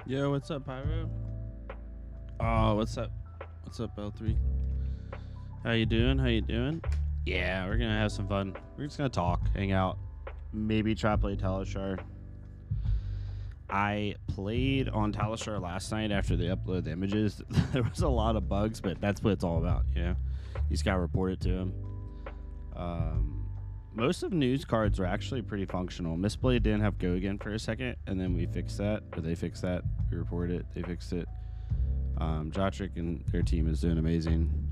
Yo, what's up, Pyro? Oh, what's up? What's up, L3? How you doing? How you doing? Yeah, we're gonna have some fun. We're just gonna talk, hang out, maybe try to play Talar. I played on Talar last night after they uploaded the images. There was a lot of bugs, but that's what it's all about, you know? You just gotta report it to him. Most of news cards are actually pretty functional. Mistveil didn't have go again for a second, and then we fixed that, or they fixed that. We reported it, they fixed it. Jotrick and their team is doing amazing.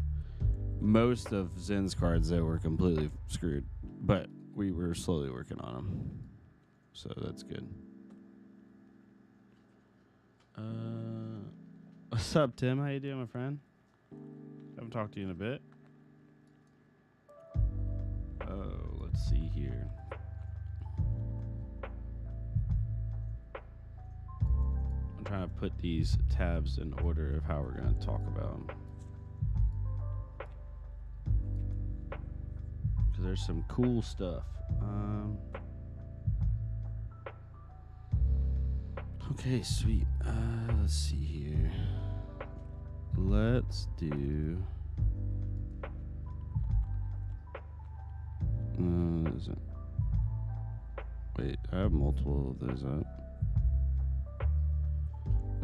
Most of Zen's cards, though, were completely screwed, but we were slowly working on them, so that's good. What's up, Tim? How you doing, my friend? Haven't talked to you in a bit. Oh, let's see here. I'm trying to put these tabs in order of how we're going to talk about them. Because there's some cool stuff. Okay, sweet. Let's see here. Let's do... Wait, I have multiple of those up.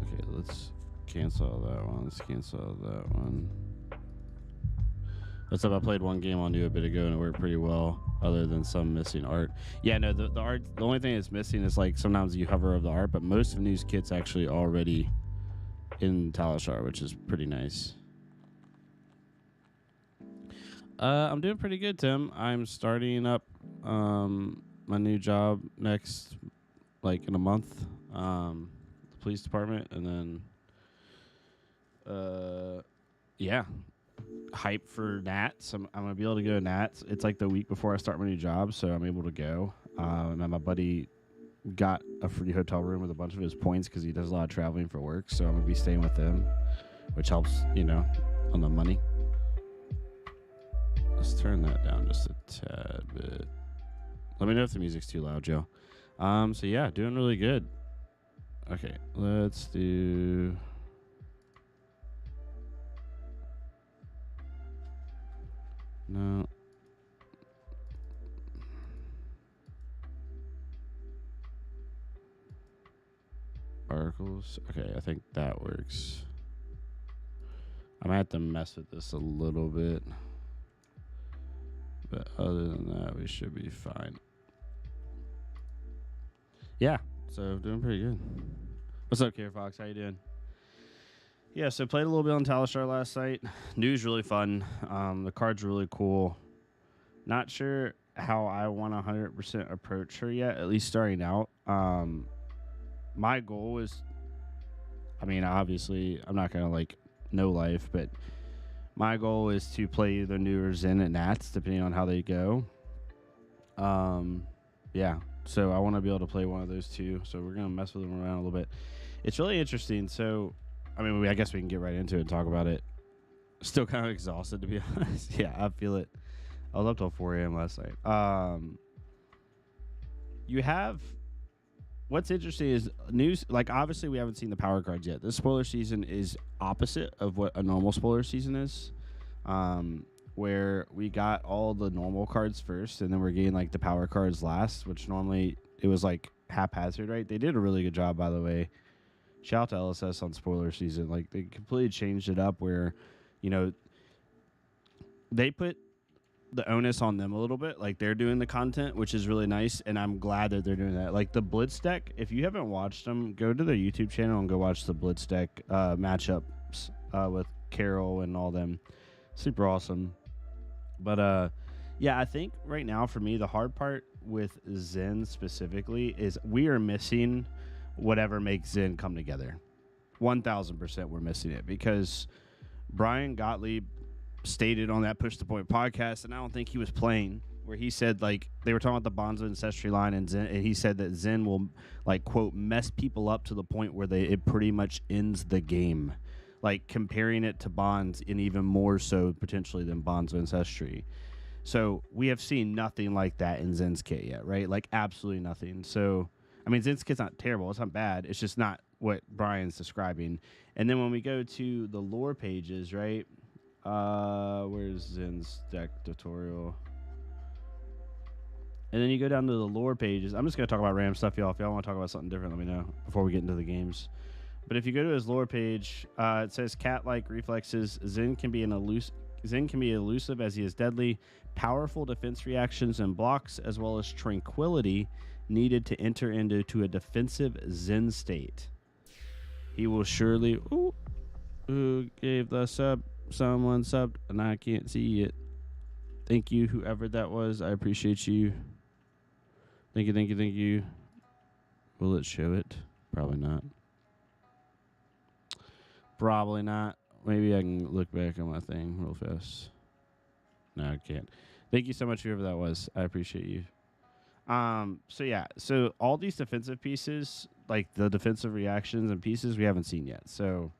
Okay, let's cancel that one. Let's cancel that one. What's up? I played one game on you a bit ago and it worked pretty well, other than some missing art. Yeah, no, the art, the only thing that's missing is like sometimes you hover over the art, but most of these kits actually already in Talar, which is pretty nice. I'm doing pretty good, Tim. I'm starting up my new job next, like in a month, the police department, and then, yeah, hype for Nats. I'm gonna be able to go to Nats. It's like the week before I start my new job, so I'm able to go. And then my buddy got a free hotel room with a bunch of his points because he does a lot of traveling for work, so I'm gonna be staying with him, which helps, you know, on the money. Let's turn that down just a tad bit. Let me know if the music's too loud, Joe. So yeah, doing really good. Okay, let's do... No. Articles. Okay, I think that works. I'm gonna have to mess with this a little bit. But other than that, we should be fine. Yeah, so doing pretty good. What's up, Care Fox? How you doing? Yeah, so played a little bit on Talar last night. New's really fun. The card's really cool. Not sure how I want to 100% approach her yet, at least starting out. My goal is, I mean, obviously, I'm not going to, like, no life, but my goal is to play either New or Zen at Nats, depending on how they go. Yeah, so I want to be able to play one of those two, so we're going to mess with them around a little bit. It's really interesting, so, I mean, I guess we can get right into it and talk about it. Still kind of exhausted, to be honest. Yeah, I feel it. I was up till 4 a.m. last night. You have... What's interesting is news, like, obviously we haven't seen the power cards yet. This spoiler season is opposite of what a normal spoiler season is, where we got all the normal cards first, and then we're getting, like, the power cards last, which normally it was, like, haphazard, right? They did a really good job, by the way. Shout out to LSS on spoiler season. Like, they completely changed it up where, you know, they put the onus on them a little bit. Like, they're doing the content, which is really nice, and I'm glad that they're doing that. Like, the Blitz deck, if you haven't watched them, go to their YouTube channel and go watch the Blitz deck matchups with Carol and all them. Super awesome. But yeah, I think right now for me, the hard part with Zen specifically is we are missing whatever makes Zen come together. 1,000% we're missing it, because Brian Gottlieb stated on that Push the Point podcast, and I don't think he was playing, where he said, like, they were talking about the Bonzo Ancestry line, and Zen, and he said that Zen will, like, quote, mess people up to the point where it pretty much ends the game, like comparing it to Bonds, and even more so potentially than Bonzo Ancestry. So we have seen nothing like that in Zen's kit yet, right? Like, absolutely nothing. So I mean, Zen's kit's not terrible, it's not bad, it's just not what Brian's describing. And then when we go to the lore pages, right? Where's Zen's deck tutorial? And then you go down to the lore pages. I'm just going to talk about random stuff, y'all. If y'all want to talk about something different, let me know before we get into the games. But if you go to his lore page, it says cat-like reflexes. Zen can be elusive as he is deadly, powerful defense reactions and blocks, as well as tranquility needed to enter into a defensive Zen state. He will surely... Ooh, who gave the sub? Someone subbed, and I can't see it. Thank you, whoever that was. I appreciate you. Thank you, thank you, thank you. Will it show it? Probably not. Probably not. Maybe I can look back on my thing real fast. No, I can't. Thank you so much, whoever that was. I appreciate you. So yeah, so all these defensive pieces, like the defensive reactions and pieces, we haven't seen yet. So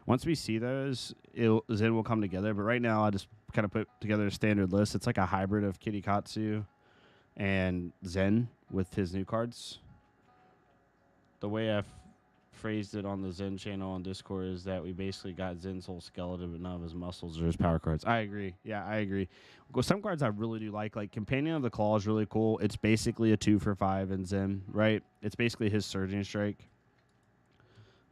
once we see those, Zen will come together. But right now, I just kind of put together a standard list. It's like a hybrid of Kirikatsu and Zen with his new cards. The way I've phrased it on the Zen channel on Discord is that we basically got Zen's whole skeleton, but none of his muscles or his power cards. I agree. Yeah, I agree. Well, some cards I really do like Companion of the Claw is really cool. It's basically a 2-for-5 in Zen, right? It's basically his Surging Strike.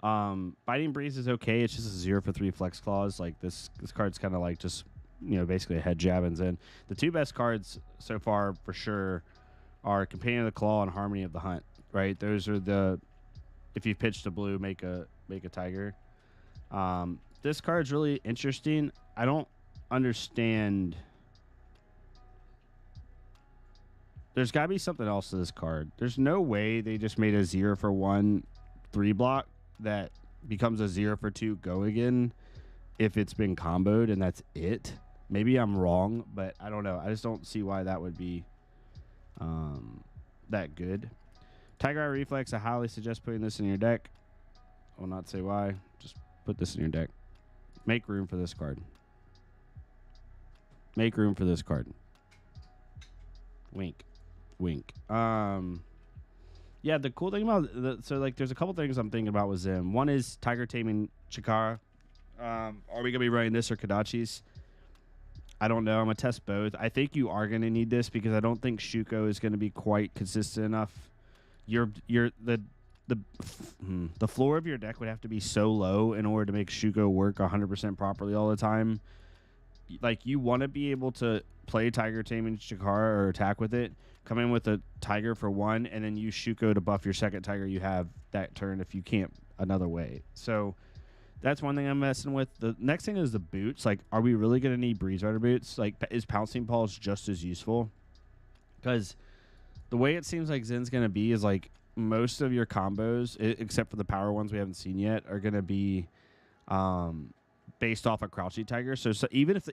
Biting Breeze is okay. It's just a 0-for-3 Flex Claws. Like this card's kind of like just, basically a head jab and Zen. The two best cards so far for sure are Companion of the Claw and Harmony of the Hunt, right? Those are the, if you pitch to blue, make a tiger. This card's really interesting. I don't understand. There's got to be something else to this card. There's no way they just made a 0-for-1 3-block that becomes a 0-for-2 go again if it's been comboed and that's it. Maybe I'm wrong, but I don't know. I just don't see why that would be that good. Tiger Eye Reflex, I highly suggest putting this in your deck. I will not say why. Just put this in your deck. Make room for this card. Make room for this card. Wink. Wink. Yeah, the cool thing about there's a couple things I'm thinking about with Zen. One is Tiger Taming Chikara. Are we gonna be running this or Kadachi's? I don't know. I'm gonna test both. I think you are gonna need this because I don't think Shuko is gonna be quite consistent enough. The floor of your deck would have to be so low in order to make Shuko work 100% properly all the time. Like, you want to be able to play Tiger Taming Chikara or attack with it, come in with a Tiger for 1, and then use Shuko to buff your second Tiger you have that turn if you can't another way. So that's one thing I'm messing with. The next thing is the boots. Like, are we really going to need Breeze Rider boots? Like, is Pouncing Paws just as useful? Because the way it seems like Zen's going to be is, like, most of your combos, except for the power ones we haven't seen yet, are going to be based off a Crouchy Tiger. So even if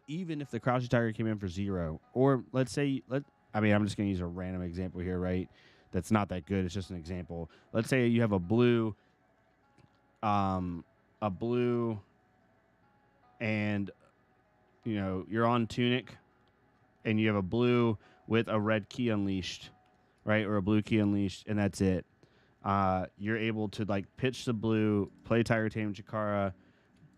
the Crouchy Tiger came in for 0, or I'm just going to use a random example here, right? That's not that good. It's just an example. Let's say you have a blue, and you're on Tunic, and you have a blue with a red key unleashed, right, or a blue key unleashed, and that's it. You're able to pitch the blue, play Tiger Taming Chikara,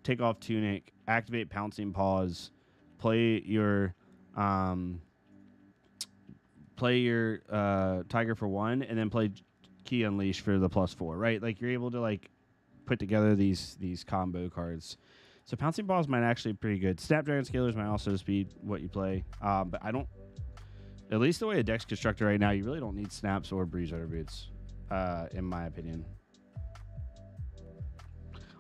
take off Tunic, activate Pouncing Paws, play your Tiger for 1, and then play Key Unleash for the +4, right? Like, you're able to put together these combo cards. So Pouncing Paws might actually be pretty good. Snapdragon Scalers might also just be what you play. But I don't, at least the way the deck's constructed right now, you really don't need Snaps or Breeze Rider boots, in my opinion.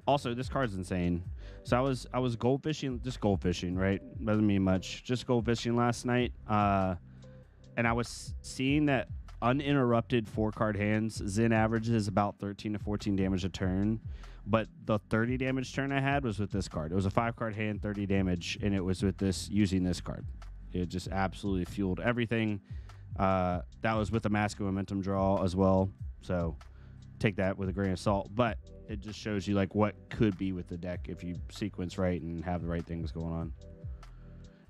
Also, this card's insane. So I was goldfishing, right? Doesn't mean much. Just goldfishing last night. And I was seeing that uninterrupted 4-card hands, Zen averages about 13 to 14 damage a turn. But the 30 damage turn I had was with this card. It was a 5-card hand, 30 damage, and it was with using this card. It just absolutely fueled everything. That was with the Mask of Momentum draw as well. So take that with a grain of salt. But it just shows you what could be with the deck if you sequence right and have the right things going on.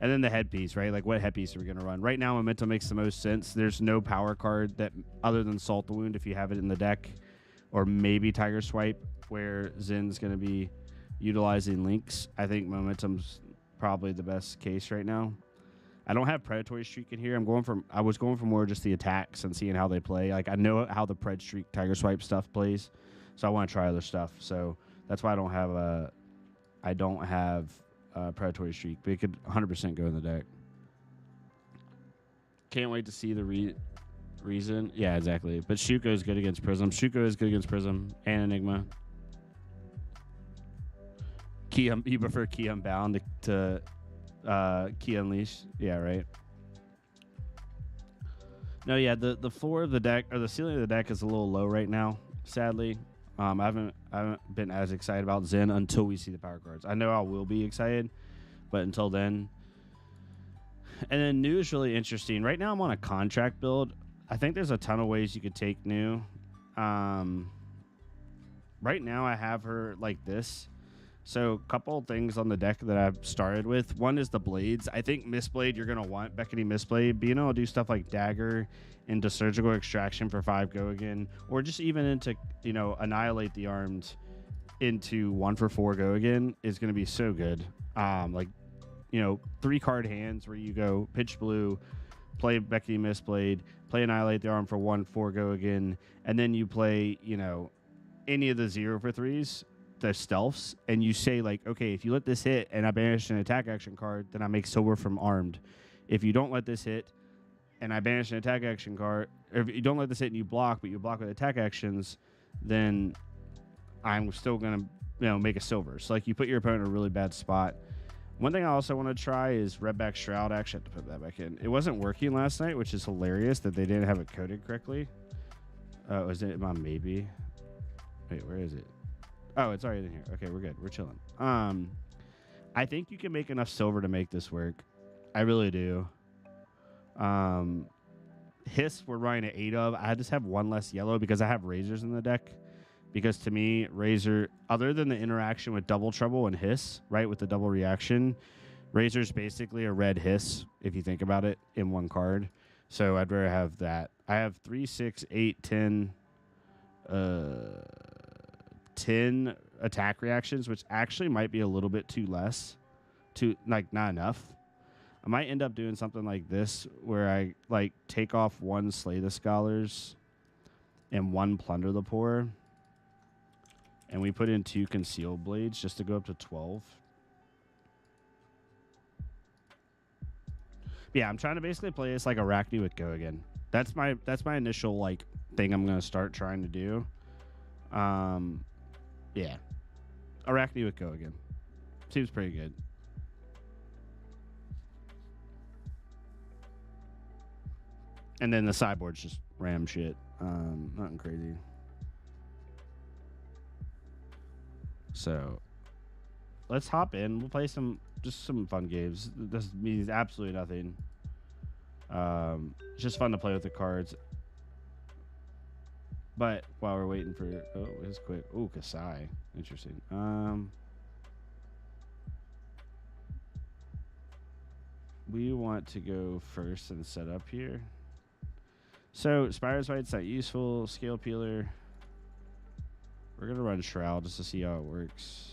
And then the headpiece, right? What headpiece are we going to run? Right now, Momentum makes the most sense. There's no power card that, other than Salt the Wound, if you have it in the deck, or maybe Tiger Swipe, where Zin's going to be utilizing links. I think Momentum's probably the best case right now. I don't have Predatory Streak in here. I was going for more just the attacks and seeing how they play. Like, I know how the Pred Streak, Tiger Swipe stuff plays, so I want to try other stuff. So that's why I don't have Predatory Streak, but it could 100% go in the deck. Can't wait to see the reason. Yeah, exactly. But Shuko is good against Prism. Shuko is good against Prism and Enigma. You prefer Key Unbound to Key Unleash? Yeah, right. No, yeah, the floor of the deck, or the ceiling of the deck, is a little low right now, sadly. I haven't been as excited about Zen until we see the power cards. I know I will be excited, but until then. And then New is really interesting. Right now I'm on a contract build. I think there's a ton of ways you could take New. Right now I have her like this. So a couple of things on the deck that I've started with. One is the blades. I think Mistblade, you're going to want Beckoning Mistblade. Being able to do stuff like Dagger into Surgical Extraction for 5 go again. Or just even into, Annihilate the Armed into 1 for 4 go again is going to be so good. 3 card hands where you go Pitch Blue, play Beckoning Mistblade, play Annihilate the Arm for 1 4 go again. And then you play, any of the 0 for 3s. The stealths, and you say like, okay, if you let this hit and I banish an attack action card, then I make Sober from Armed. If you don't let this hit and I banish an attack action card, or if you don't let this hit and you block, but you block with attack actions, then I'm still gonna make a silver. So like you put your opponent in a really bad spot. One thing I also want to try is Redback Shroud. I actually have to put that back in. It wasn't working last night, which is hilarious that they didn't have it coded correctly. Was it my maybe? Wait, where is it? Oh, it's already in here. Okay, we're good. We're chilling. I think you can make enough silver to make this work. I really do. Hiss, we're running at 8 of. I just have 1 less yellow because I have Razors in the deck. Because to me, Razor, other than the interaction with Double Trouble and Hiss, right, with the double reaction, Razor's basically a red Hiss, if you think about it, in 1 card. So I'd rather have that. I have 3, 6, 8, 10... 10 attack reactions, which actually might be a little bit too less, not enough. I might end up doing something like this where I take off 1 Slay the Scholars and 1 Plunder the Poor, and we put in 2 Concealed Blades just to go up to 12. Yeah, I'm trying to basically play this like Arachne with Go again. That's my initial thing I'm gonna start trying to do. Yeah. Arachne with Go again. Seems pretty good. And then the sideboard's just ram shit. Nothing crazy. So let's hop in. We'll play some fun games. This means absolutely nothing. It's just fun to play with the cards. But while we're waiting for... Oh, it's quick. Oh, Kasai. Interesting. We want to go first and set up here. So, Spider's Bite's not useful. Scale Peeler. We're going to run Shroud just to see how it works.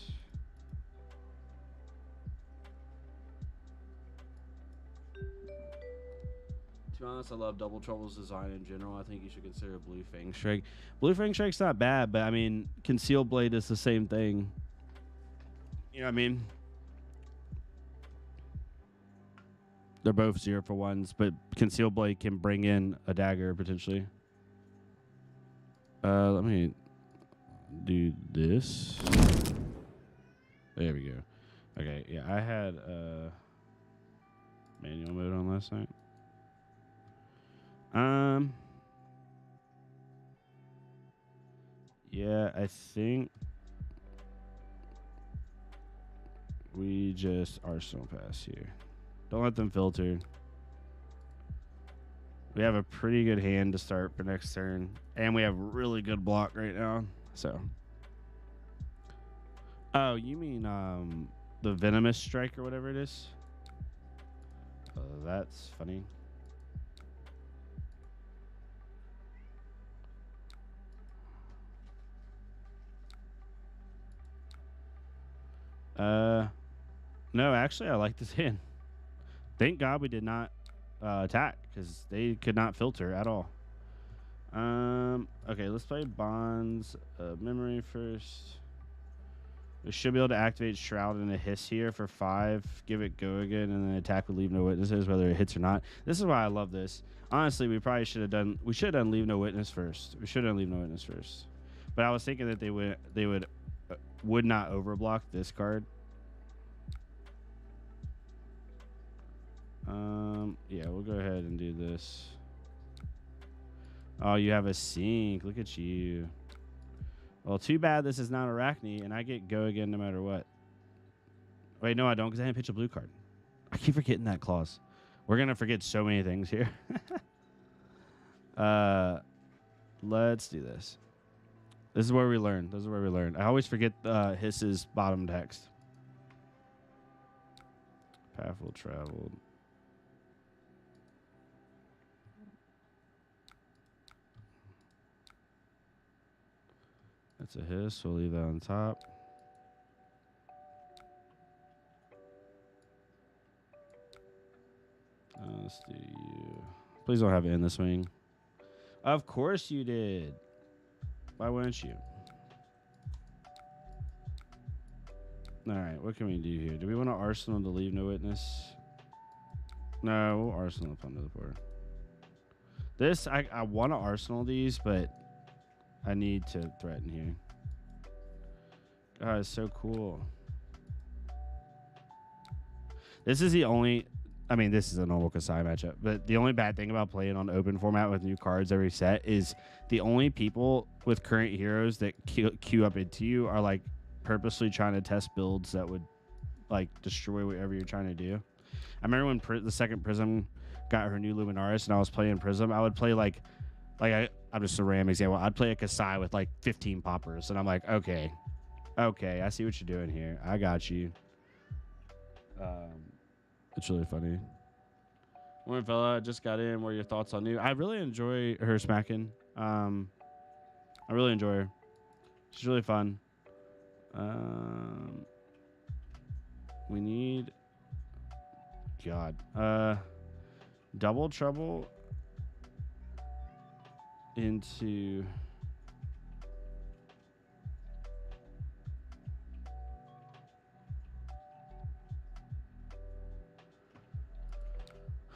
To be honest, I love Double Trouble's design in general. I think you should consider Blue Fang Strike. Blue Fang Strike's not bad, but I mean, Concealed Blade is the same thing. You know what I mean? They're both 0 for 1s, but Concealed Blade can bring in a dagger potentially. Let me do this. There we go. Okay, yeah, I had manual mode on last night. Yeah, I think we just Arsenal pass here. Don't let them filter. We have a pretty good hand to start for next turn, and we have really good block right now. So, oh, you mean the Venomous Strike or whatever it is? That's funny. No, actually, I like this hand. Thank God we did not attack because they could not filter at all. Okay, let's play Bonds Memory first. We should be able to activate Shroud and a Hiss here for 5. Give it go again, and then attack with Leave No Witnesses, whether it hits or not. This is why I love this. Honestly, we probably should have done. We should have done Leave No Witness first. We should have done Leave No Witness first. But I was thinking that they would not overblock this card. Yeah, we'll go ahead and do this. Oh, you have a sink. Look at you. Well, too bad this is not Arachne, and I get go again no matter what. Wait, no, I don't, because I didn't pitch a blue card. I keep forgetting that clause. We're going to forget so many things here. Let's do this. This is where we learn. This is where we learn. I always forget Hiss's bottom text. Pathful traveled. That's a hiss. We'll leave that on top. Let's do you. Please don't have it in the swing. Of course you did. Why wouldn't you? All right, what can we do here? Do we want to Arsenal to Leave No Witness? No, we'll Arsenal up under the board. This, I want to Arsenal these, but I need to threaten here. God, it's so cool. This is the only... I mean, this is a normal Kasai matchup, but the only bad thing about playing on open format with new cards every set is the only people with current heroes that queue up into you are, like, purposely trying to test builds that would, like, destroy whatever you're trying to do. I remember when the second Prism got her new Luminaris and I was playing Prism, I would play, I'm just a random example. I'd play a Kasai with, like, 15 poppers, and I'm like, okay, I see what you're doing here. I got you. It's really funny. Morning, fella. Just got in. What are your thoughts on new? I really enjoy her smacking. I really enjoy her. She's really fun. We need... God. Double Trouble into...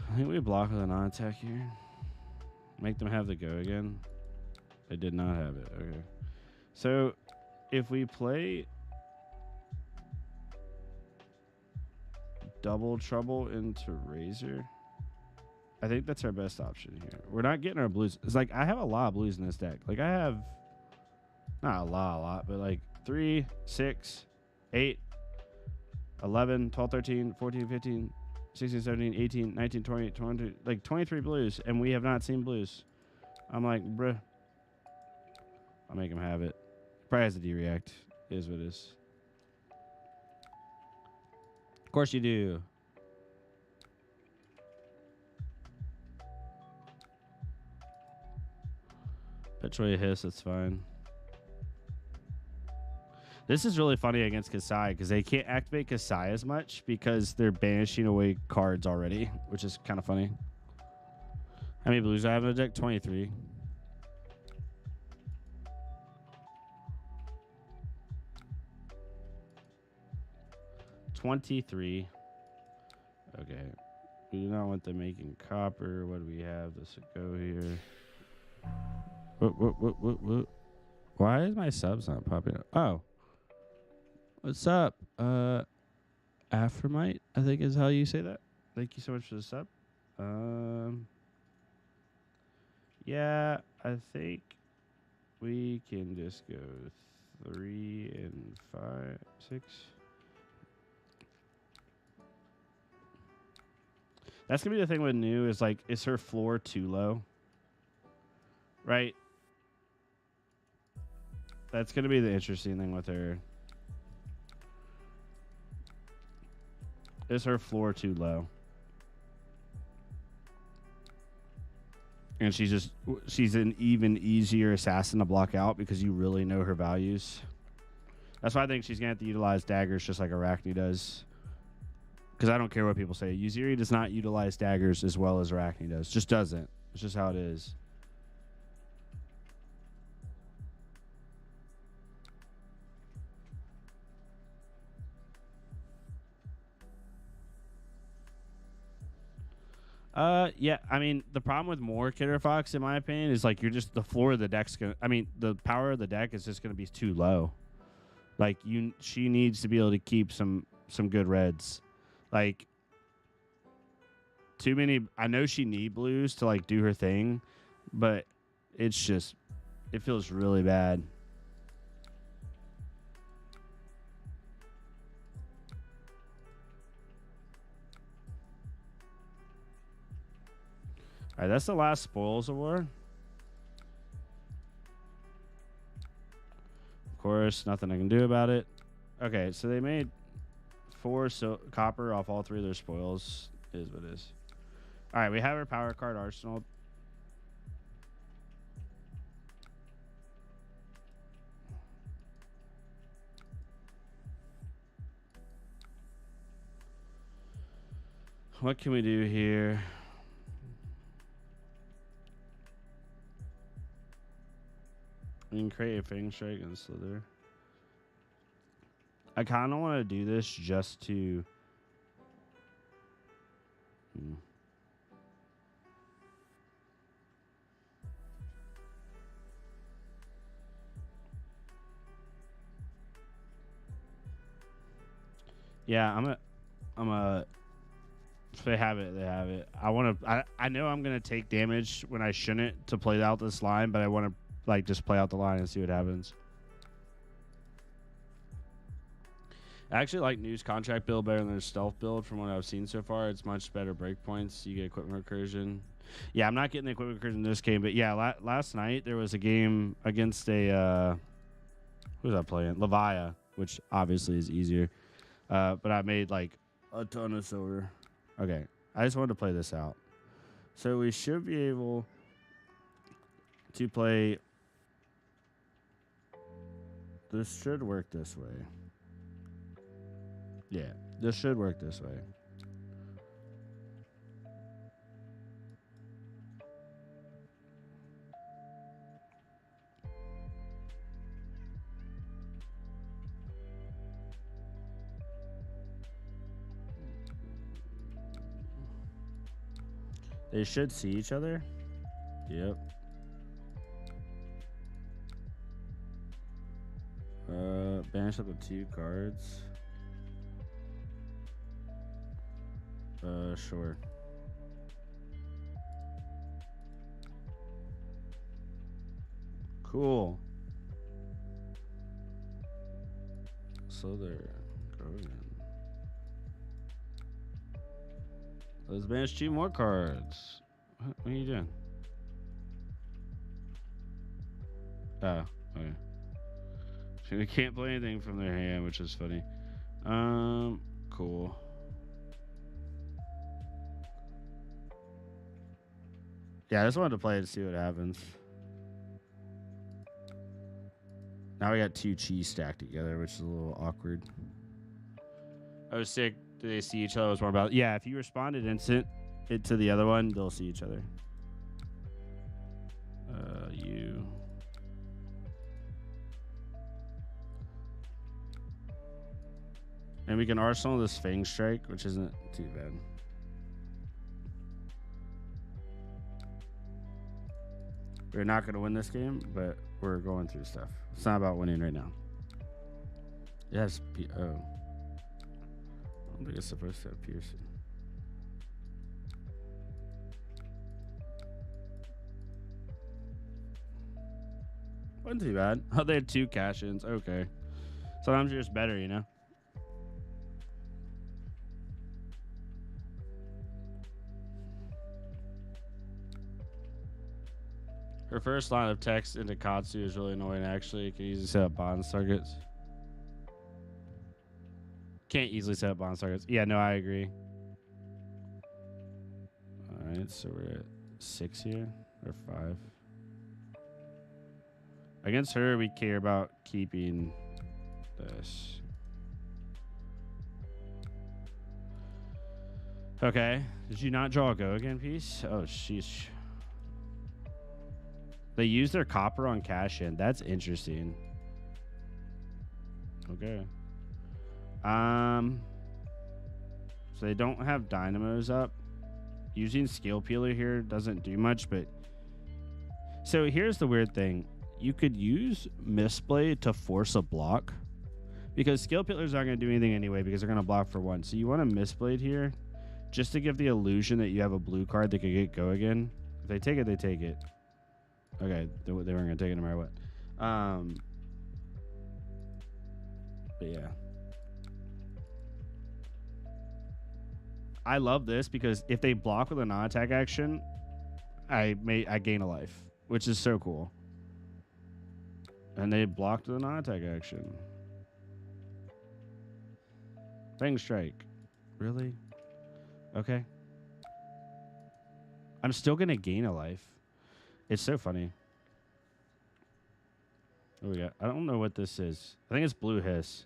I think we block with a non-attack here. Make them have the go again. They did not have it. Okay. So, if we play Double Trouble into Razor, I think that's our best option here. We're not getting our blues. It's like, I have a lot of blues in this deck. Like, I have, not a lot, but like 3, 6, 8, 11, 12, 13, 14, 15, 16, 17, 18, 19, 20, 20, like 23 blues, and we have not seen blues. I'm like, bruh. I'll make him have it. Probably has a D-react. Is what it is. Of course you do. Petroy Hiss, that's fine. This is really funny against Kasai because they can't activate Kasai as much because they're banishing away cards already, which is kind of funny. How many blues do I have in the deck? 23. Okay. We do not want them making copper. What do we have? This would go here. What? Why is my subs not popping up? Oh. What's up? Aphramite, I think is how you say that. Thank you so much for the sub. Yeah, I think we can just go 3 and 5, 6. That's gonna be the thing with new is like, is her floor too low? Right? That's gonna be the interesting thing with her. Is her floor too low? And she's an even easier assassin to block out because you really know her values. That's why I think she's going to have to utilize daggers just like Arachne does. Because I don't care what people say. Uziri does not utilize daggers as well as Arachne does. Just doesn't. It's just how it is. Yeah, I mean, the problem with more Killer Fox, in my opinion, is like you're just the floor of the deck's gonna. I mean, the power of the deck is just gonna be too low. Like she needs to be able to keep some good reds. Like too many. I know she need blues to like do her thing, but it's just it feels really bad. All right, that's the last spoils award. Of course, nothing I can do about it. Okay, so they made 4 copper off all 3 of their spoils. Is what it is. All right, we have our power card arsenal. What can we do here? We can create a Fang Strike and Slither. I kind of want to do this just to... Yeah, if they have it, they have it. I know I'm going to take damage when I shouldn't to play out this line, but I want to like just play out the line and see what happens. I actually like News contract build better than their stealth build from what I've seen so far. It's much better breakpoints. You get equipment recursion. Yeah, I'm not getting the equipment recursion in this game, but yeah, last night there was a game against a who was I playing? Levia, which obviously is easier. But I made like a ton of silver. Okay, I just wanted to play this out. So we should be able to play. This should work this way. Yeah, this should work this way. They should see each other. Yep. Banish up to 2 cards. Sure. Cool. So there. Go again. Let's banish 2 more cards. What are you doing? Oh, okay. So they can't play anything from their hand, which is funny. Cool. Yeah, I just wanted to play it to see what happens. Now we got 2 cheese stacked together, which is a little awkward. I was sick. Do they see each other? Was more about if you responded instant it to the other one, they'll see each other. You. And we can arsenal this Fang Strike, which isn't too bad. We're not going to win this game, but we're going through stuff. It's not about winning right now. Yes, I don't think it's supposed to have piercing. Wasn't too bad. Oh, they had 2 cash-ins. Okay. Sometimes you're just better, you know? Her first line of text into Katsu is really annoying, actually. You can easily set up bonds targets. Can't easily set up bonds targets. Yeah, no, I agree. Alright, so we're at 6 here. Or 5. Against her, we care about keeping this. Okay. Did you not draw a go again piece? Oh, sheesh. They use their copper on cash in. That's interesting. Okay. So they don't have dynamos up. Using Scale Peeler here doesn't do much, but so here's the weird thing. You could use Mistveil to force a block because Scale Peeler's not going to do anything anyway because they're going to block for one. So you want a Mistveil here just to give the illusion that you have a blue card that could get go again. If they take it, they take it. Okay, they weren't going to take it no matter what. But yeah. I love this because if they block with a non-attack action, I gain a life, which is so cool. And they blocked the non-attack action. Fang Strike. Really? Okay. I'm still going to gain a life. It's so funny. What we got? I don't know what this is. I think it's Blue Hiss.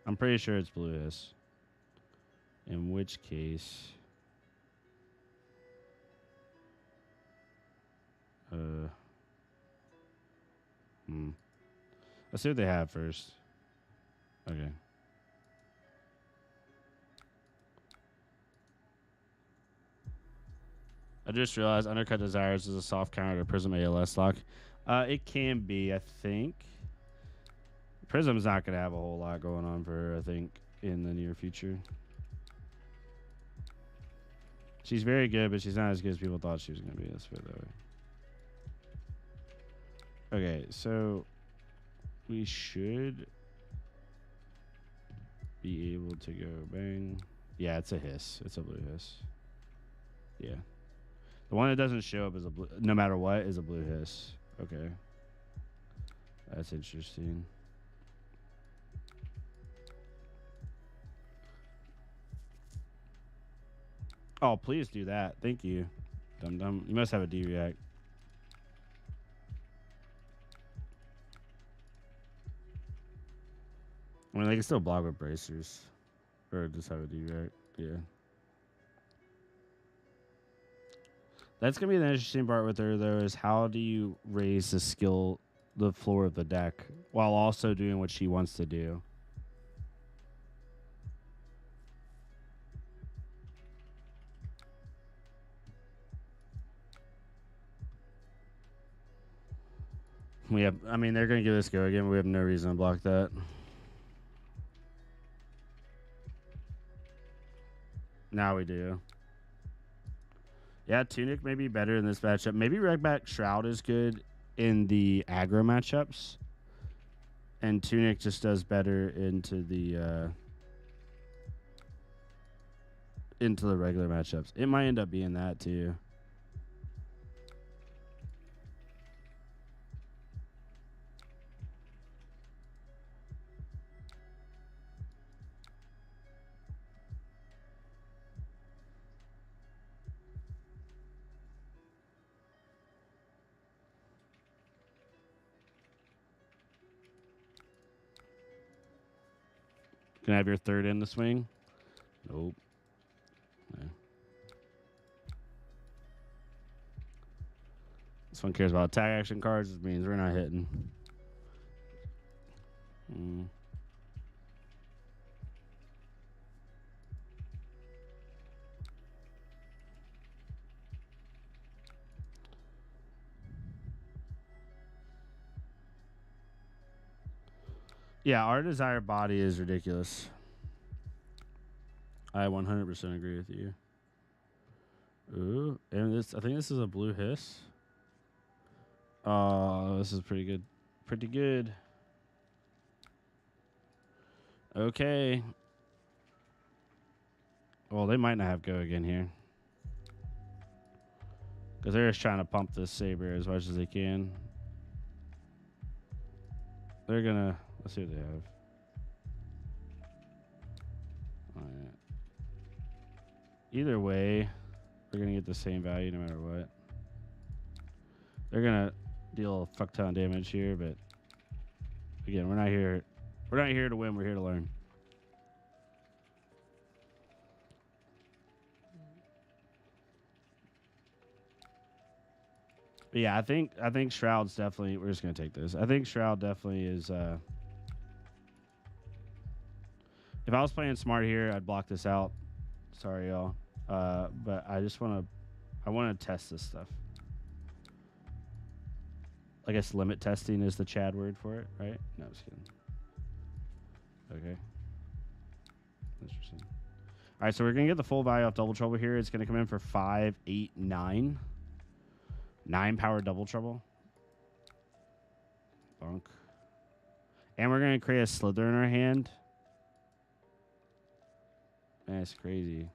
I'm pretty sure it's Blue Hiss. In which case... Let's see what they have first. Okay. I just realized Undercut Desires is a soft counter to Prism ALS lock. It can be, I think. Prism's not going to have a whole lot going on for her, I think, in the near future. She's very good, but she's not as good as people thought she was going to be. Let's put it that way. Okay, so we should be able to go bang. Yeah, it's a hiss. It's a blue hiss. Yeah. The one that doesn't show up is a blue, no matter what, is a blue hiss. Okay. That's interesting. Oh, please do that. Thank you. Dum dum. You must have a D-React. I mean, they can still block with bracers. Or just have a D-React. Yeah. That's going to be the interesting part with her, though, is how do you raise the floor of the deck, while also doing what she wants to do? I mean, they're going to give this go again, but we have no reason to block that. Now we do. Yeah, Tunic may be better in this matchup. Maybe Redback Shroud is good in the aggro matchups. And Tunic just does better into the regular matchups. It might end up being that too. Can I have your third in the swing? Nope. No. This one cares about attack action cards, which means we're not hitting. Yeah, our desired body is ridiculous. I 100% agree with you. Ooh, and I think this is a blue hiss. Oh, this is pretty good. Pretty good. Okay. Well, they might not have go again here. Because they're just trying to pump this Saber as much as they can. They're going to... Let's see what they have. All right. Either way, they're going to get the same value no matter what. They're going to deal a fuck ton of damage here, but again, we're not here We're not here to win. We're here to learn. But yeah, I think Shroud's definitely. We're just gonna take this. I think Shroud definitely is. If I was playing smart here, I'd block this out. Sorry, y'all. But I just want to. I want to test this stuff. I guess limit testing is the Chad word for it, right? No, just kidding. Okay. Interesting. All right, so we're gonna get the full value off double trouble here. It's gonna come in for 5, 8, 9. 9 power double trouble. Bonk. And we're gonna create a slither in our hand. That's crazy.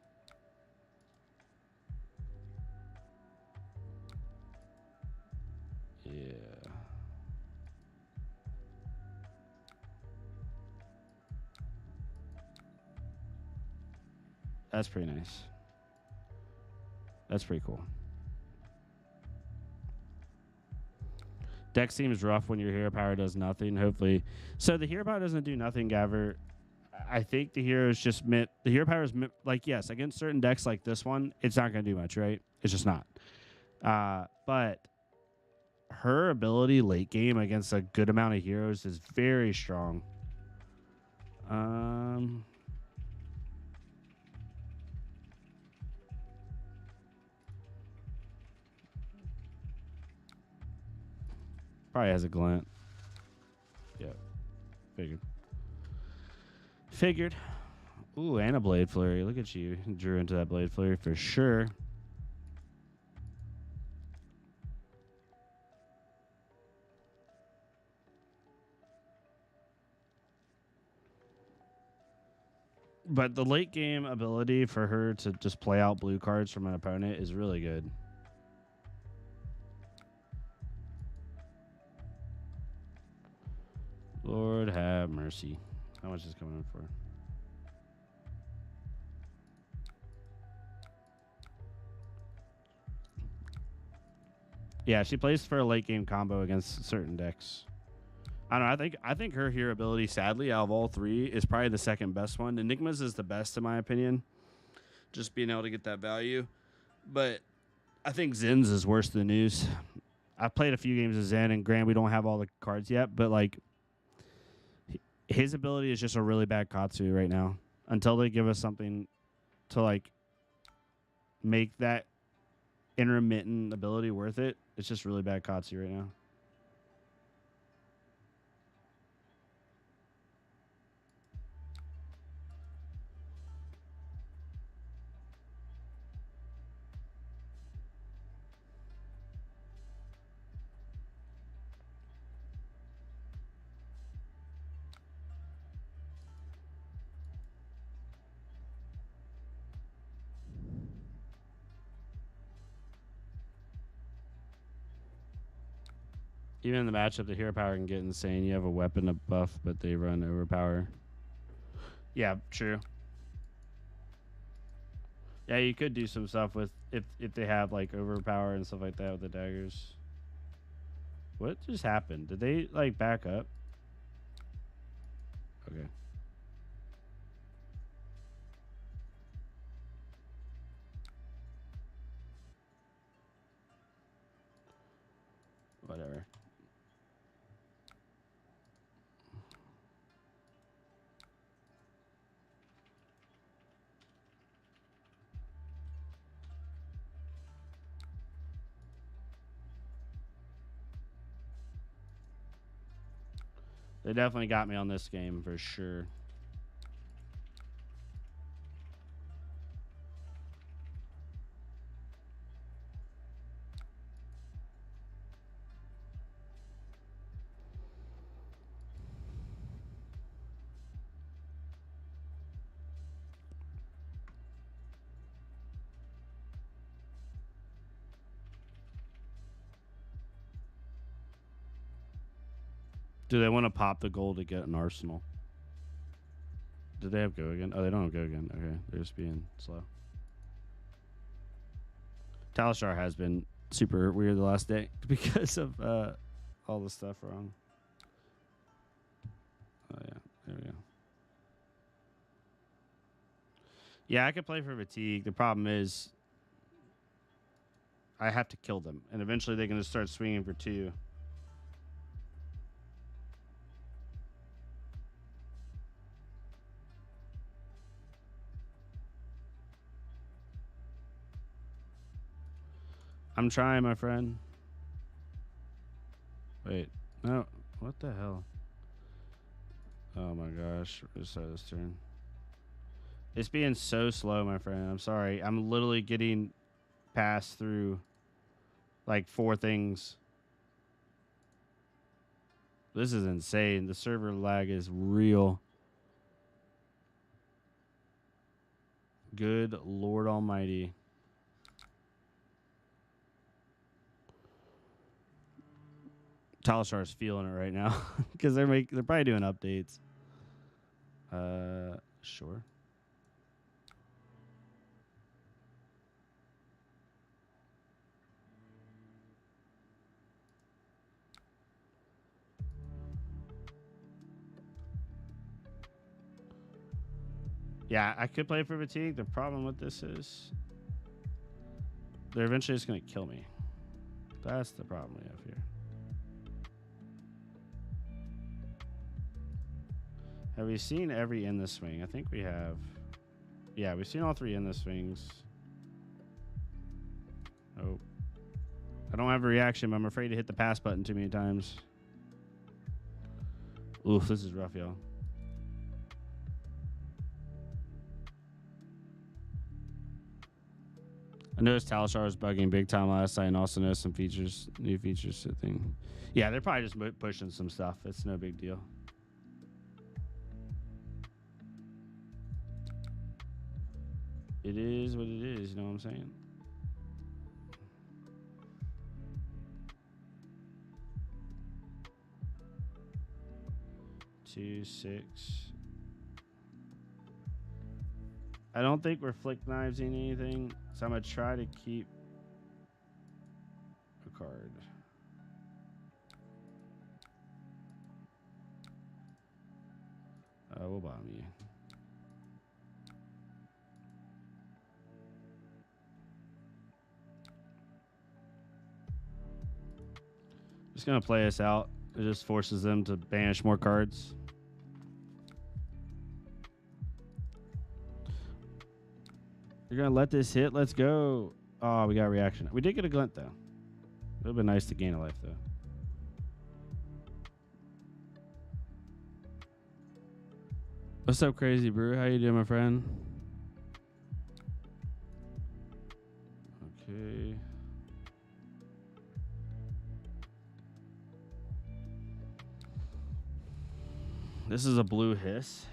Yeah. That's pretty nice. That's pretty cool. Deck seems rough when your hero power does nothing. Hopefully. So the hero power doesn't do nothing, Gavver. I think the hero is just meant. The hero power is meant, like, yes, against certain decks like this one, it's not going to do much, right? It's just not. But her ability late game against a good amount of heroes is very strong. Probably has a glint. Yeah. Figured. Ooh, and a Blade Flurry. Look at you. Drew into that Blade Flurry for sure. But the late game ability for her to just play out blue cards from an opponent is really good. Lord have mercy. How much is coming in for? Yeah, she plays for a late game combo against certain decks. I don't know. I think her hero ability, sadly, out of all three, is probably the second best one. Enigma's is the best in my opinion. Just being able to get that value. But I think Zen's is worse than News. I've played a few games of Zen, and granted, we don't have all the cards yet, but like his ability is just a really bad Katsu right now. Until they give us something to like make that intermittent ability worth it, it's just really bad Katsu right now. Even in the matchup, the hero power can get insane. You have a weapon to buff, but they run overpower. Yeah, true. Yeah, you could do some stuff with if they have like overpower and stuff like that with the daggers. What just happened? Did they like back up? Okay. Whatever. They definitely got me on this game for sure. Do they want to pop the gold to get an arsenal? Do they have go again? Oh, they don't have go again. Okay, they're just being slow. Talar has been super weird the last day because of all the stuff wrong. Oh yeah, There we go. Yeah, I could play for fatigue. The problem is I have to kill them, and eventually they're going to start swinging for 2. I'm trying, my friend. Wait, no. What the hell? Oh my gosh. Restart this turn. It's being so slow, my friend. I'm sorry. I'm literally getting passed through like 4 things. This is insane. The server lag is real. Good Lord Almighty. Talar is feeling it right now because they're probably doing updates. Sure. Yeah, I could play for fatigue. The problem with this is they're eventually just going to kill me. That's the problem we have here. Have we seen every in the swing? I think we have. Yeah, we've seen all 3 in the swings. Oh. I don't have a reaction, but I'm afraid to hit the pass button too many times. Oof, this is rough, y'all. I noticed Talar was bugging big time last night, and also noticed some new features thing. Yeah, they're probably just pushing some stuff. It's no big deal. It is what it is, you know what I'm saying? Two, 6. I don't think we're flick knivesing anything, so I'm gonna try to keep a card. We'll bomb you. Just gonna play us out. It just forces them to banish more cards. You're gonna let this hit. Let's go. Oh, we got a reaction. We did get a glint though. It would have been nice to gain a life though. What's up, Crazy Brew? How you doing, my friend? Okay. This is a blue hiss.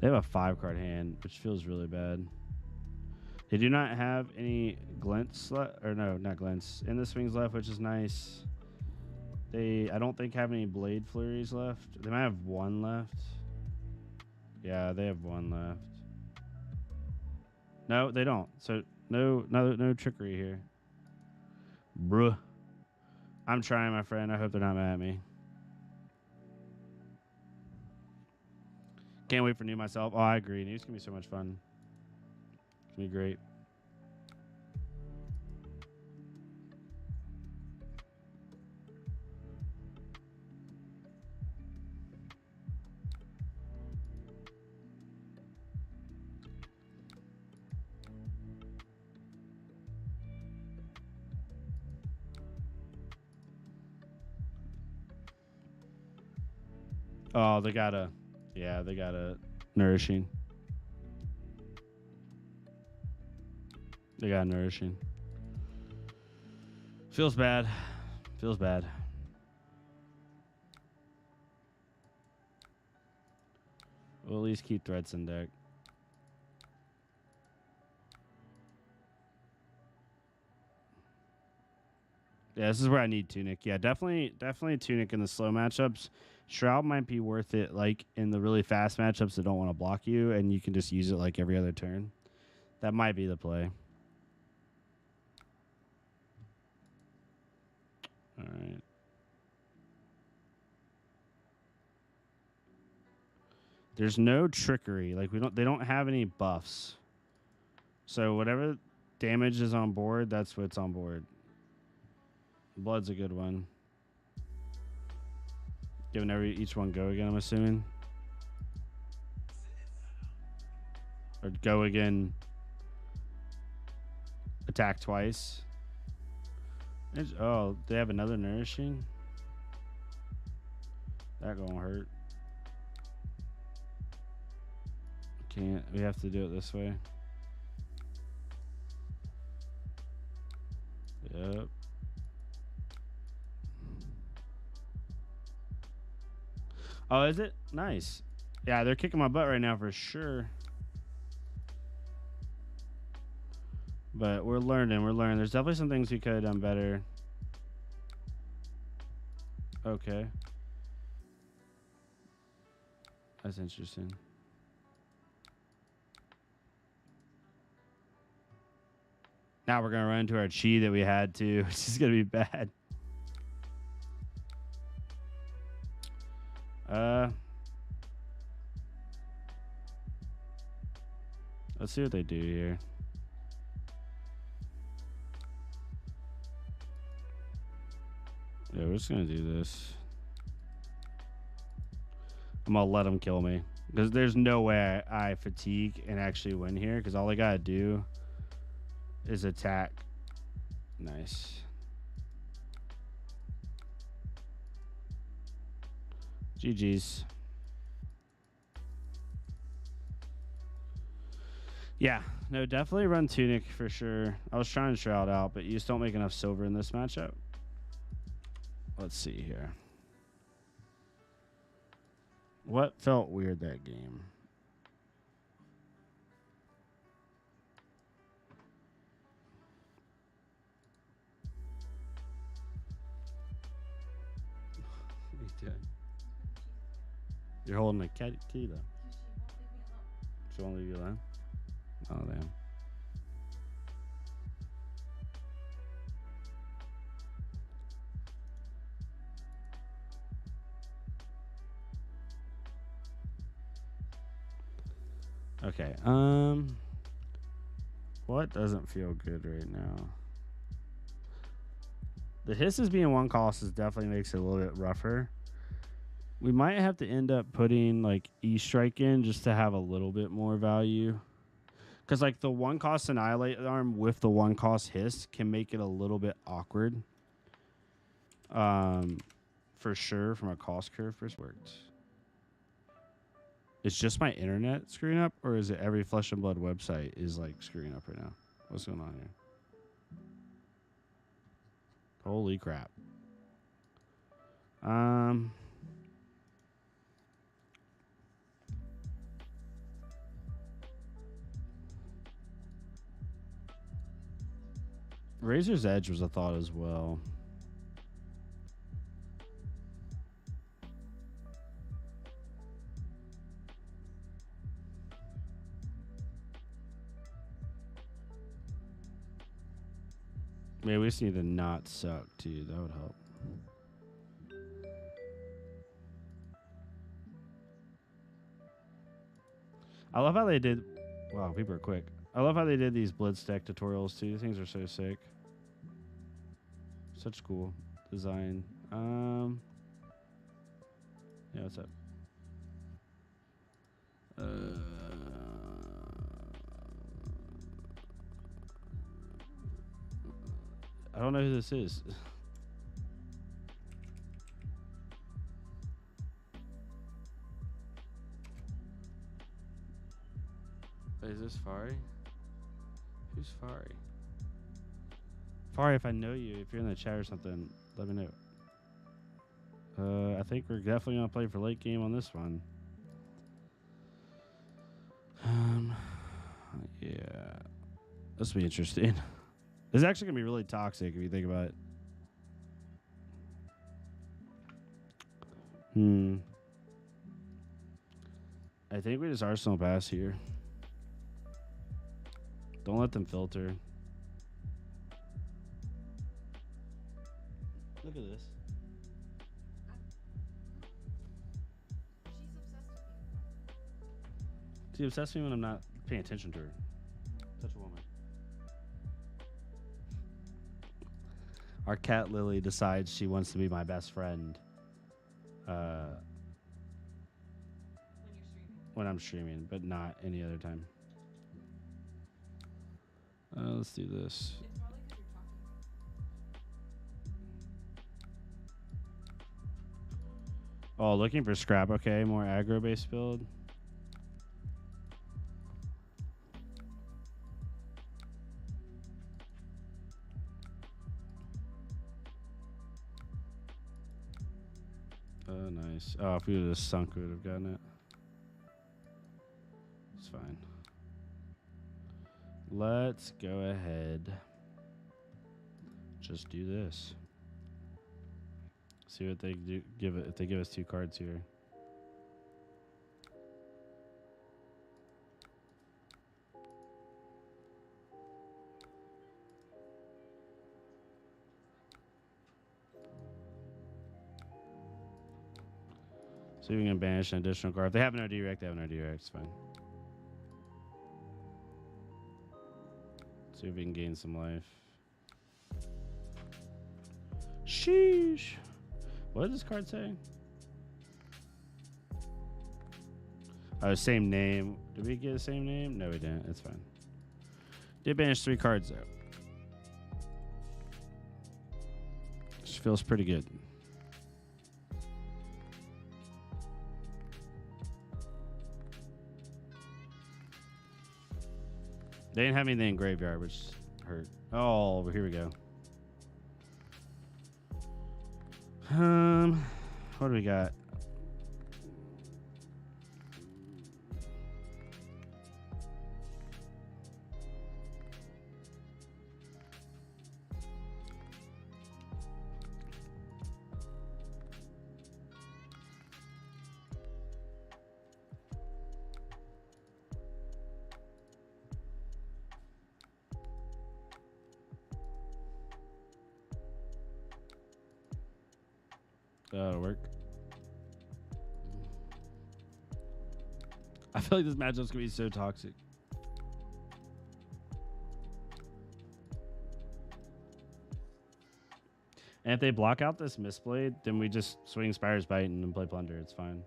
They have a 5-card hand, which feels really bad. They do not have any glints left, or no, not glints. In the swings left, which is nice. They, I don't think, have any blade flurries left. They might have 1 left. Yeah, they have 1 left. No, they don't. So no trickery here. Bruh. I'm trying, my friend. I hope they're not mad at me. Can't wait for New myself. Oh, I agree. New's gonna be so much fun. It's gonna be great. Oh, they got a nourishing. They got nourishing. Feels bad. Feels bad. We'll at least keep threats in deck. Yeah, this is where I need Tunic. Yeah, definitely Tunic in the slow matchups. Shroud might be worth it, like in the really fast matchups that don't want to block you, and you can just use it like every other turn. That might be the play. All right. There's no trickery. Like they don't have any buffs. So whatever damage is on board, that's what's on board. Blood's a good one. Giving each one go again, I'm assuming. Or go again. Attack twice. Oh, they have another nourishing? That gonna hurt. Can't. We have to do it this way. Yep. Oh, is it? Nice. Yeah, they're kicking my butt right now for sure. But we're learning. We're learning. There's definitely some things we could have done better. Okay. That's interesting. Now we're going to run into our chi that we had to, which is going to be bad. Let's see what they do here. Yeah, we're just going to do this. I'm going to let them kill me. Because there's no way I fatigue and actually win here. Because all I got to do is attack. Nice. GG's. Yeah, no, definitely run Tunic for sure. I was trying to Shroud out, but you just don't make enough silver in this matchup. Let's see here. What felt weird that game? What are you doing? You're holding a key though. She won't leave you alone. Oh damn. Okay. What doesn't feel good right now? The hisses being one cost is definitely makes it a little bit rougher. We might have to end up putting like E-Strike in just to have a little bit more value. Because like the one cost Annihilate arm with the one cost hiss can make it a little bit awkward. For sure from a cost curve first worked. It's just my internet screwing up, or is it every Flesh and Blood website is like screwing up right now? What's going on here? Holy crap. Razor's Edge was a thought as well. Maybe we just need to not suck too. That would help. I love how they did. Wow, people are quick. I love how they did these Blitz deck tutorials too. These things are so sick. Such cool design. Yeah, what's up? I don't know who this is. Is this Fari? Who's Fari? Fari, if I know you, if you're in the chat or something, let me know. I think we're definitely gonna play for late game on this one. Yeah, this will be interesting. It's actually gonna be really toxic if you think about it. I think we just Arsenal pass here. Don't let them filter. Look at this. She's obsessed with me when I'm not paying attention to her. Such a woman. Our cat Lily decides she wants to be my best friend. When I'm streaming, but not any other time. Let's do this. Oh, looking for scrap. Okay, more aggro-based build. Nice. Oh, if we would have sunk, we would have gotten it. It's fine. Let's go ahead. Just do this. See what they do. Give it if they give us 2 cards here. So we can banish an additional card. If they have no direct, they have no direct. It's fine. See if we can gain some life. Sheesh. What does this card say? Oh, same name. Did we get the same name? No, we didn't. It's fine. Did banish 3 cards, though. This feels pretty good. They didn't have anything in graveyard, which hurt. Oh, here we go. What do we got? That'll work. I feel like this matchup's gonna be so toxic. And if they block out this Mistveil, then we just swing Spire's Bite and then play Plunder. It's fine.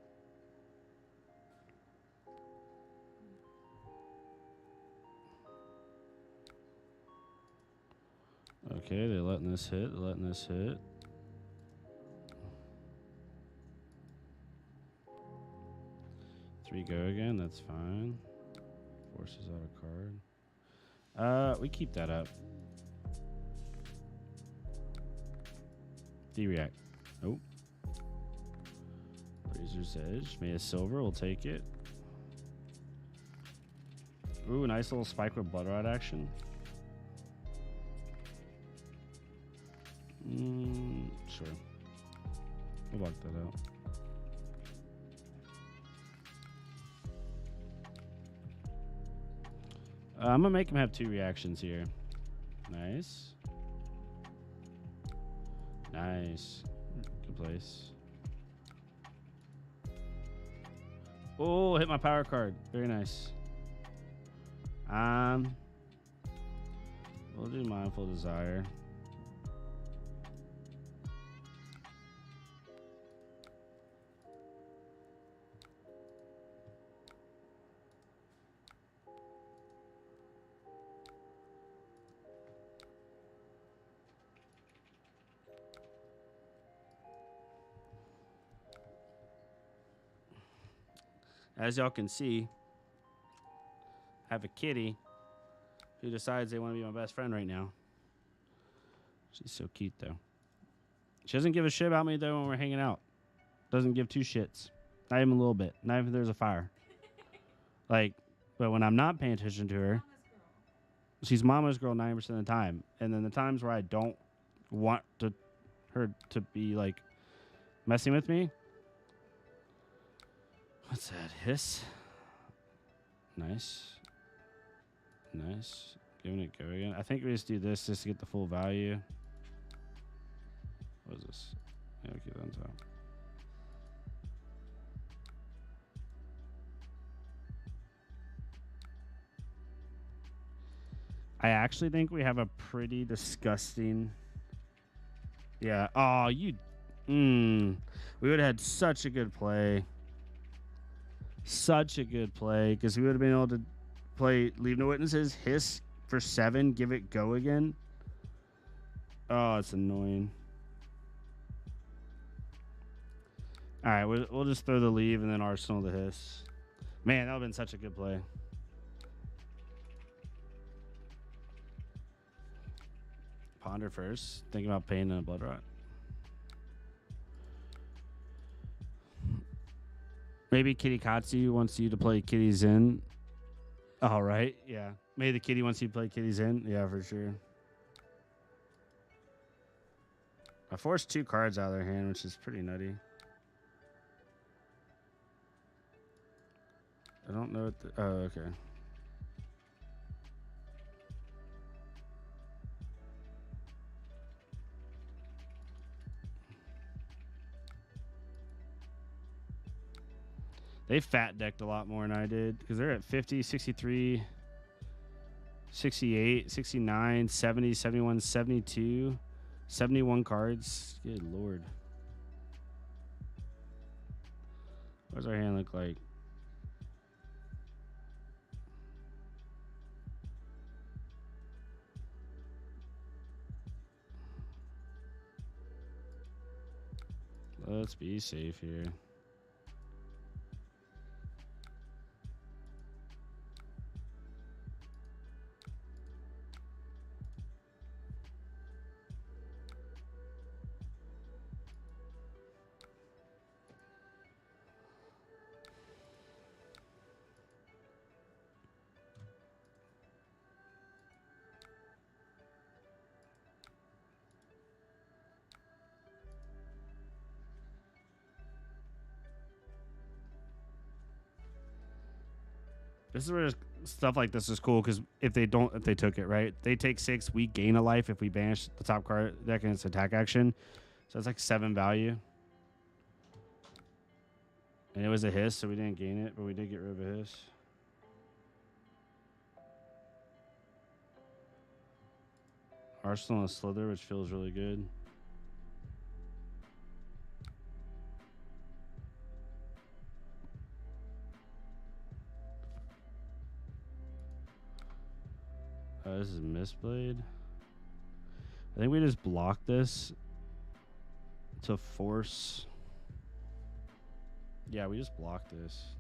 Okay, they're letting this hit. They're letting this hit. Three go again. That's fine. Forces out a card. We keep that up. D-react. Nope. Razor's Edge. Made a silver. We'll take it. Ooh, nice little spike with Blood Rod action. Sure. We'll lock that out. I'm going to make him have 2 reactions here. Nice. Nice. Good place. Oh, hit my power card. Very nice. We'll do Mindful Desire. As y'all can see, I have a kitty who decides they want to be my best friend right now. She's so cute, though. She doesn't give a shit about me, though, when we're hanging out. Doesn't give 2 shits. Not even a little bit. Not even if there's a fire. Like, but when I'm not paying attention to her, she's mama's girl 90% of the time. And then the times where I don't want her to be, like, messing with me. What's that? Hiss. Nice. Nice. Giving it go again. I think we just do this just to get the full value. What is this? Yeah, keep that on top. I actually think we have a pretty disgusting. Yeah. Oh, you. We would have had such a good play. Such a good play because we would have been able to play Leave No Witnesses, Hiss for 7, give it go again. Oh, it's annoying. All right, we'll just throw the Leave and then Arsenal the Hiss. Man, that would have been such a good play. Ponder first. Think about Pain and a Blood Rot. Maybe Kitty Katsu wants you to play Kitty Zen. All right, yeah. Maybe the kitty wants you to play Kitty Zen. Yeah, for sure. I forced 2 cards out of their hand, which is pretty nutty. I don't know what the... Oh, okay. They fat decked a lot more than I did because they're at 50, 63, 68, 69, 70, 71, 72, 71 cards. Good lord. What does our hand look like? Let's be safe here. This is where stuff like this is cool because if they took it, right? They take 6, we gain a life if we banish the top card deck and its attack action. So it's like 7 value. And it was a Hiss, so we didn't gain it, but we did get rid of a Hiss. Arsenal and Slither, which feels really good. This is Mistveil. I think we just block this to force. Yeah, we just block this.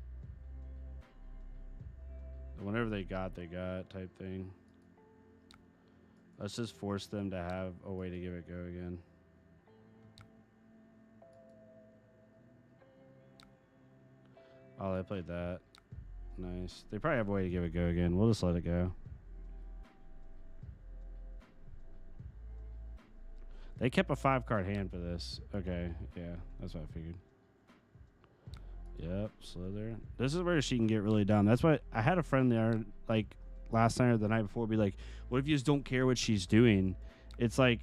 Whenever they got type thing. Let's just force them to have a way to give it go again. Oh, they played that. Nice. They probably have a way to give it go again. We'll just let it go. They kept a 5-card hand for this. Okay, yeah, that's what I figured. Yep, Slither. This is where she can get really dumb. That's why I had a friend there, like, last night or the night before, be like, what if you just don't care what she's doing? It's like,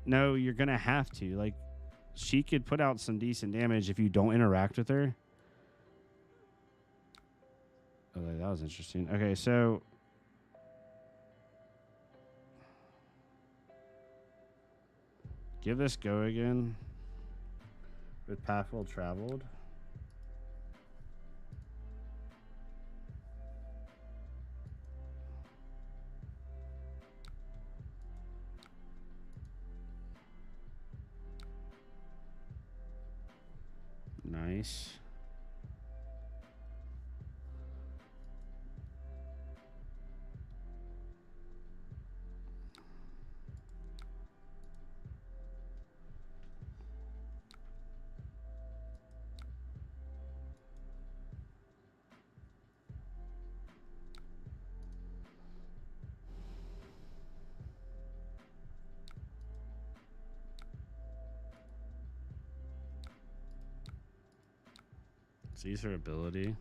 no, you're going to have to. Like, she could put out some decent damage if you don't interact with her. Okay, that was interesting. Okay, so... give this go again with Path Well Traveled. Nice. Sees her ability.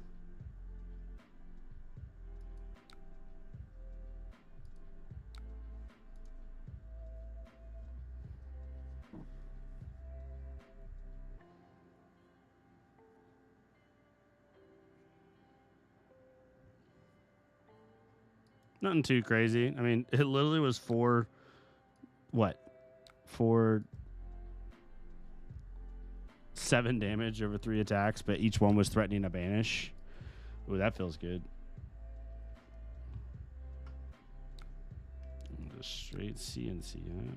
Nothing too crazy. I mean, it literally was what? 7 damage over 3 attacks, but each one was threatening a banish. Ooh, that feels good. Just straight CNC, huh?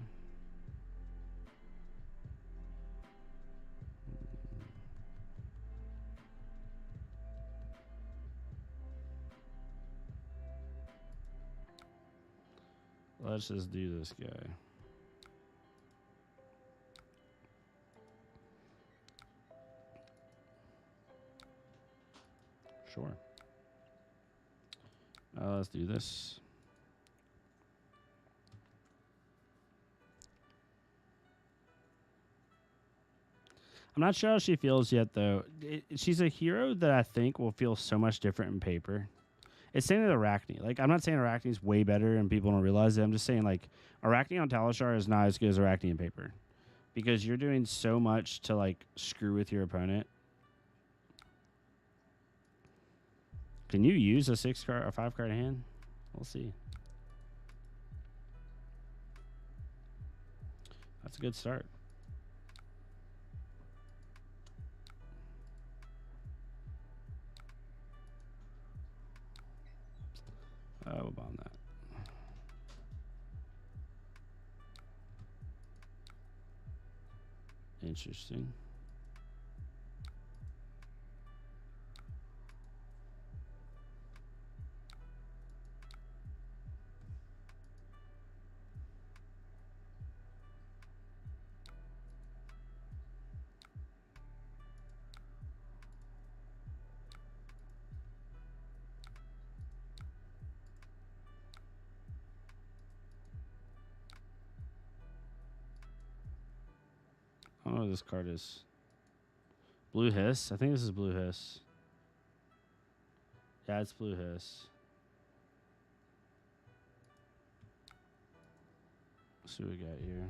Let's just do this guy. Sure. Let's do this. I'm not sure how she feels yet, though. She's a hero that I think will feel so much different in paper. It's saying that Arachne. Like, I'm not saying Arachne's way better and people don't realize it. I'm just saying, like, Arachne on Talishar is not as good as Arachne in paper. Because you're doing so much to, like, screw with your opponent. Can you use a 6-card or 5-card hand? We'll see. That's a good start. We'll bomb that. Interesting. I don't know what this card is. Blue Hiss? I think this is Blue Hiss. Yeah, it's Blue Hiss. Let's see what we got here.